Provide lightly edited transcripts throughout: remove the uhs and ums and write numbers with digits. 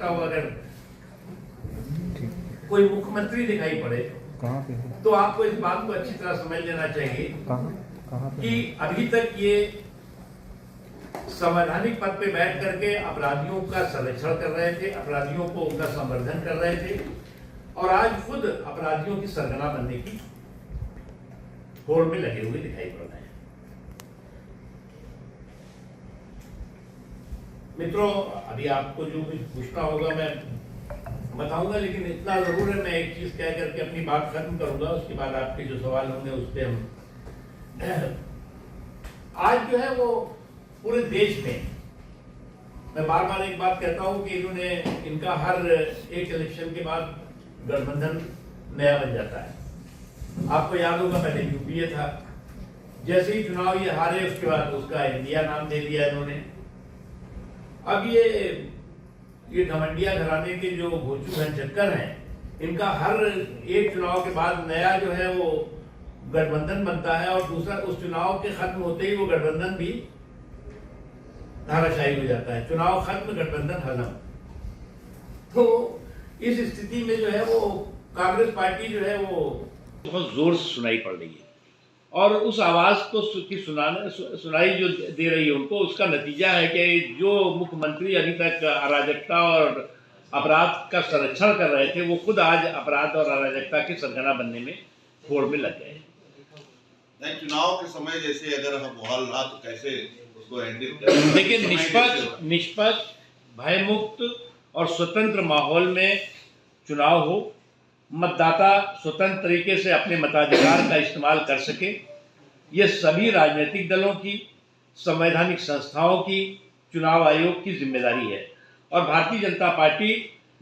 हूँ, अगर कोई मुख्यमंत्री दिखाई पड़े तो आपको इस बात को अच्छी तरह समझ लेना चाहिए कि अभी तक ये संवैधानिक पद पे बैठ करके अपराधियों का संरक्षण कर रहे थे, अपराधियों को उनका संवर्धन कर रहे थे, और आज खुद अपराधियों की सरगना बनने की होड़ में लगे हुए दिखाई पड़ रहे हैं। मित्रों, अभी आपको जो कुछ पूछना होगा मैं बताऊंगा, लेकिन इतना जरूर है, मैं एक चीज कह करके अपनी बात खत्म करूंगा, उसके बाद आपके जो सवाल होंगे उस पर हम आज जो है वो पूरे देश में, मैं बार बार एक बात कहता हूं कि इनका हर एक इलेक्शन के बाद गठबंधन नया बन जाता है। आपको याद होगा पहले यूपीए था, जैसे ही चुनाव ये हारे उसके बाद उसका इंडिया नाम दे दिया इन्होंने। अब ये घमंडिया घराने के जो घोचू चक्कर हैं, इनका हर एक चुनाव के बाद नया जो है वो गठबंधन बनता है, और दूसरा उस चुनाव के खत्म होते ही वो गठबंधन भी धाराशाही हो जाता है। चुनाव खत्म, गठबंधन हजम। तो इस स्थिति में जो है वो कांग्रेस पार्टी जो है वो बहुत जोर से सुनाई पड़ रही है, और उस आवाज को सुनाई जो दे रही है उनको, उसका नतीजा है कि जो मुख्यमंत्री अभी तक अराजकता और अपराध का संरक्षण कर रहे थे, वो खुद आज अपराध और अराजकता के सरगना बनने में होड़ में लग गए। नहीं, चुनाव के समय जैसे अगर हम माहौल रहा तो कैसे उसको हैंडल करें? लेकिन निष्पक्ष, भयमुक्त और स्वतंत्र माहौल में चुनाव हो, मतदाता स्वतंत्र तरीके से अपने मताधिकार का इस्तेमाल कर सके, ये सभी राजनीतिक दलों की, संवैधानिक संस्थाओं की, चुनाव आयोग की जिम्मेदारी है। और भारतीय जनता पार्टी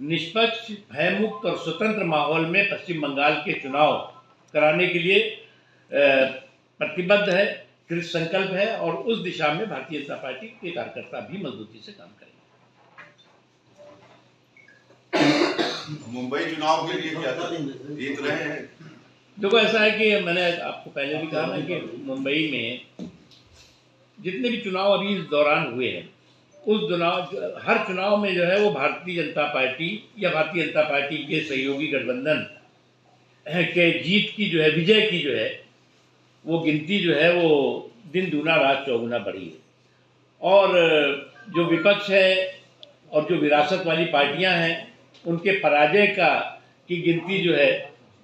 निष्पक्ष, भयमुक्त और स्वतंत्र माहौल में पश्चिम बंगाल के चुनाव कराने के लिए प्रतिबद्ध है, कृत संकल्प है, और उस दिशा में भारतीय जनता पार्टी के कार्यकर्ता भी मजबूती से काम करेंगे। मुंबई चुनाव के लिए क्या जीत रहे हैं? देखो, ऐसा है कि मैंने आपको पहले भी कहा ना कि मुंबई में जितने भी चुनाव अभी इस दौरान हुए हैं, हर चुनाव में जो है वो भारतीय जनता पार्टी या भारतीय जनता पार्टी के सहयोगी गठबंधन के जीत की जो है, विजय की जो है वो गिनती जो है वो दिन दूना रात चौगुना बढ़ी है, और जो विपक्ष है और जो विरासत वाली पार्टियां हैं, उनके पराजय की गिनती जो है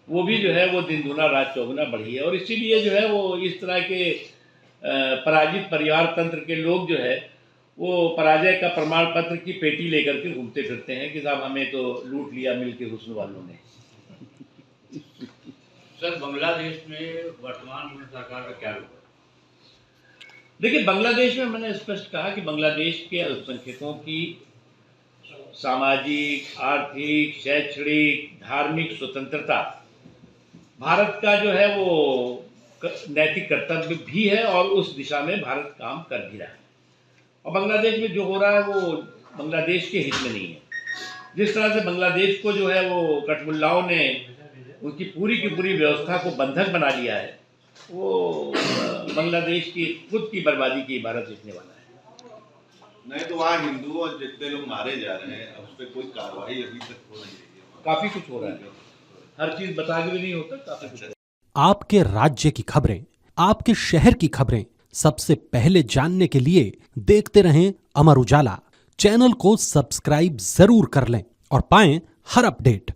वो भी जो है वो दिन दूना रात चौगुना बढ़ी है। और इसीलिए जो है वो इस तरह के पराजित परिवार तंत्र के लोग जो है वो पराजय का प्रमाण पत्र की पेटी लेकर के घूमते फिरते हैं कि साहब हमें तो लूट लिया मिल के हुस्न वालों ने। सर, बांग्लादेश में वर्तमान सरकार का क्या रोल है? देखिए, बांग्लादेश में मैंने स्पष्ट कहा कि बांग्लादेश के अल्पसंख्यकों की सामाजिक, आर्थिक, शैक्षणिक, धार्मिक स्वतंत्रता भारत का जो है वो नैतिक कर्तव्य भी है, और उस दिशा में भारत काम कर भी रहा है। और बांग्लादेश में जो हो रहा है वो बांग्लादेश के हित में नहीं है। जिस तरह से बांग्लादेश को जो है वो कठमुल्लाओं ने उनकी पूरी की पूरी व्यवस्था को बंधक बना लिया है, वो बांग्लादेश की खुद की बर्बादी की इबारत लिखने वाला है। नहीं तो वहाँ हिंदू और जितने लोग मारे जा रहे हैं, उस पर कोई कार्रवाई अभी तक हो नहीं रही है। काफी कुछ हो रहा है, हर चीज बता के भी नहीं होता, काफी कुछ। आपके राज्य की खबरें, आपके शहर की खबरें सबसे पहले जानने के लिए देखते रहें अमर उजाला। चैनल को सब्सक्राइब जरूर कर लें और पाएं हर अपडेट।